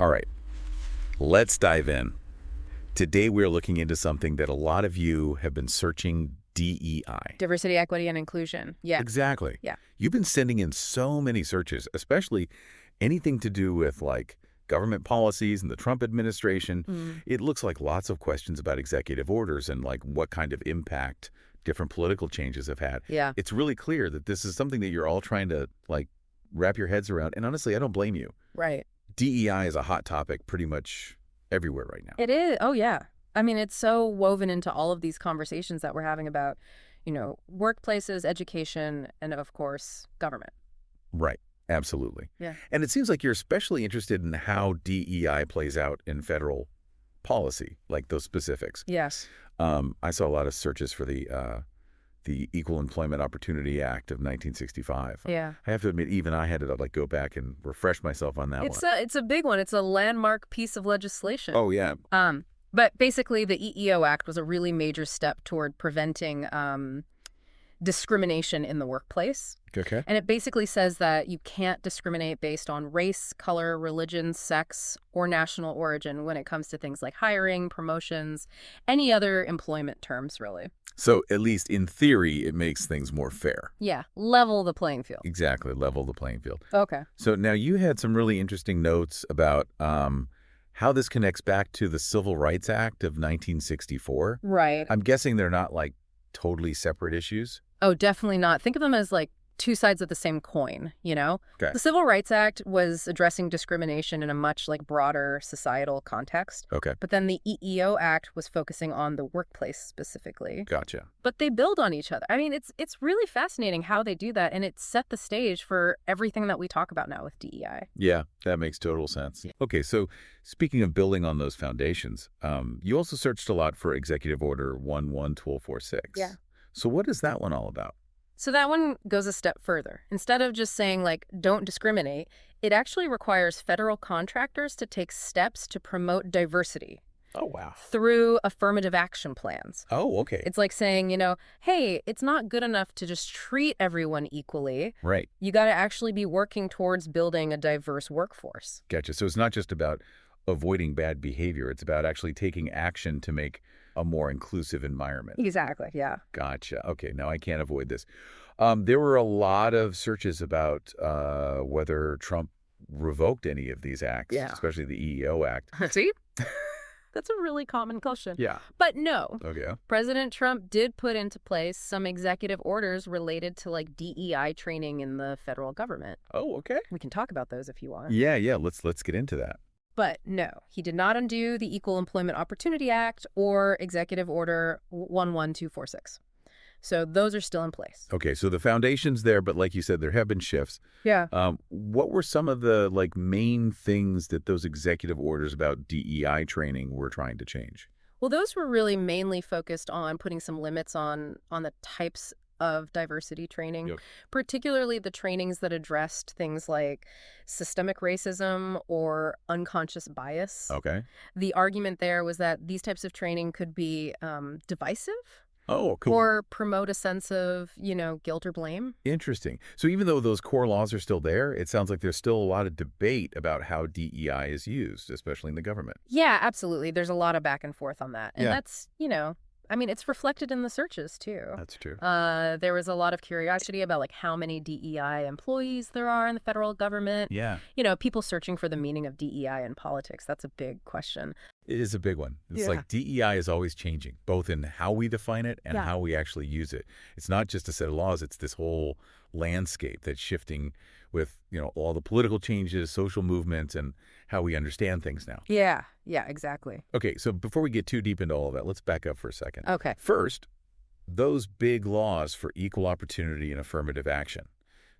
All right, let's dive in. Today we're looking into something that a lot of you have been searching: DEI. Diversity, equity, and inclusion. Yeah. Exactly. Yeah. You've been sending in so many searches, especially anything to do with like government policies and the Trump administration. It looks like lots of questions about executive orders and like what kind of impact different political changes have had. Yeah. It's really clear that this is something that you're all trying to like wrap your heads around. And honestly, I don't blame you. Right. DEI is a hot topic pretty much everywhere right now. It is. Oh, yeah. I mean, it's so woven into all of these conversations that we're having about, workplaces, education, and of course, government. Right. Absolutely. Yeah. And it seems like you're especially interested in how DEI plays out in federal policy, like those specifics. Yes. I saw a lot of searches for the Equal Employment Opportunity Act of 1965. Yeah. I have to admit, even I had to like go back and refresh myself on that one. It's a big one. It's a landmark piece of legislation. Oh, yeah. But basically, the EEO Act was a really major step toward preventing discrimination in the workplace. Okay. And it basically says that you can't discriminate based on race, color, religion, sex, or national origin when it comes to things like hiring, promotions, any other employment terms, really. So at least in theory, it makes things more fair. Yeah, level the playing field. Exactly. Level the playing field. Okay. So now you had some really interesting notes about how this connects back to the Civil Rights Act of 1964. Right. I'm guessing they're not like totally separate issues. Oh, definitely not. Think of them as like two sides of the same coin, Okay. The Civil Rights Act was addressing discrimination in a much like broader societal context. Okay. But then the EEO Act was focusing on the workplace specifically. Gotcha. But they build on each other. I mean, it's really fascinating how they do that, and it set the stage for everything that we talk about now with DEI. Yeah, that makes total sense. Okay, so speaking of building on those foundations, you also searched a lot for Executive Order 111246. Yeah. So what is that one all about? So that one goes a step further. Instead of just saying, like, don't discriminate, it actually requires federal contractors to take steps to promote diversity. Oh, wow. Through affirmative action plans. Oh, okay. It's like saying, hey, it's not good enough to just treat everyone equally. Right. You got to actually be working towards building a diverse workforce. Gotcha. So it's not just about avoiding bad behavior. It's about actually taking action to make a more inclusive environment. Exactly, yeah. Gotcha. Okay, now I can't avoid this. There were a lot of searches about whether Trump revoked any of these acts, especially the EEO Act. See? That's a really common question. Yeah. But no. Okay. President Trump did put into place some executive orders related to like DEI training in the federal government. Oh, okay. We can talk about those if you want. Yeah. Let's get into that. But no, he did not undo the Equal Employment Opportunity Act or Executive Order 11246. So those are still in place. Okay, so the foundation's there, but like you said, there have been shifts. Yeah. What were some of the like main things that those executive orders about DEI training were trying to change? Well, those were really mainly focused on putting some limits on the types of diversity training, particularly the trainings that addressed things like systemic racism or unconscious bias. Okay. The argument there was that these types of training could be divisive. Oh, cool. Or promote a sense of, guilt or blame. Interesting. So even though those core laws are still there, it sounds like there's still a lot of debate about how DEI is used, especially in the government. Yeah, absolutely. There's a lot of back and forth on that. And that's, it's reflected in the searches, too. That's true. There was a lot of curiosity about, like, how many DEI employees there are in the federal government. Yeah. People searching for the meaning of DEI in politics. That's a big question. It is a big one. It's like DEI is always changing, both in how we define it and how we actually use it. It's not just a set of laws. It's this whole landscape that's shifting with, all the political changes, social movements, and how we understand things now. Yeah, exactly. Okay, so before we get too deep into all of that, let's back up for a second. Okay. First, those big laws for equal opportunity and affirmative action,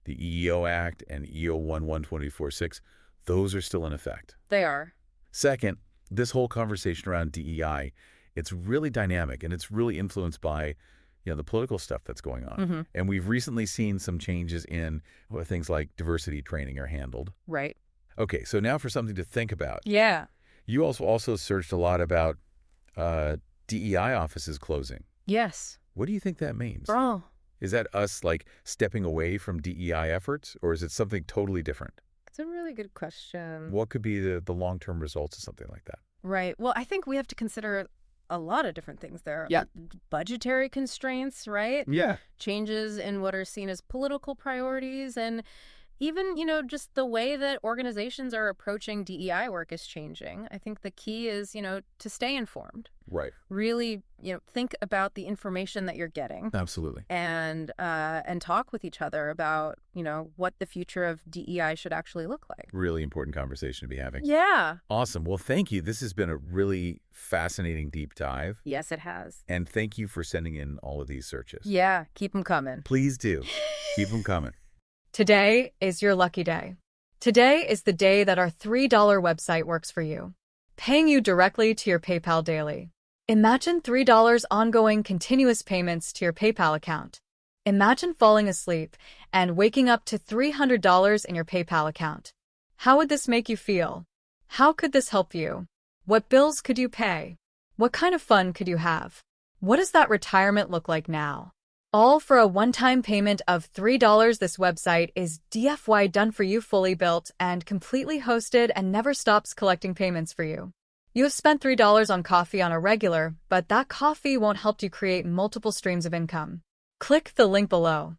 the EEO Act and EO 11246, those are still in effect. They are. Second, this whole conversation around DEI, it's really dynamic and it's really influenced by the political stuff that's going on. Mm-hmm. And we've recently seen some changes in things like diversity training are handled. Right. Okay, so now for something to think about. Yeah. You also searched a lot about DEI offices closing. Yes. What do you think that means? Oh. Is that us like stepping away from DEI efforts, or is it something totally different? It's a really good question. What could be the long-term results of something like that? Right. Well, I think we have to consider a lot of different things there. Yeah. Budgetary constraints, right? Yeah. Changes in what are seen as political priorities, and even, just the way that organizations are approaching DEI work is changing. I think the key is, to stay informed. Right. Really, think about the information that you're getting. Absolutely. And talk with each other about, what the future of DEI should actually look like. Really important conversation to be having. Yeah. Awesome. Well, thank you. This has been a really fascinating deep dive. Yes, it has. And thank you for sending in all of these searches. Yeah, keep them coming. Please do. Keep them coming. Today is your lucky day. Today is the day that our $3 website works for you, paying you directly to your PayPal daily. Imagine $3 ongoing continuous payments to your PayPal account. Imagine falling asleep and waking up to $300 in your PayPal account. How would this make you feel? How could this help you? What bills could you pay? What kind of fun could you have? What does that retirement look like now? All for a one-time payment of $3. This website is DFY done for you, fully built and completely hosted, and never stops collecting payments for you. You have spent $3 on coffee on a regular, but that coffee won't help you create multiple streams of income. Click the link below.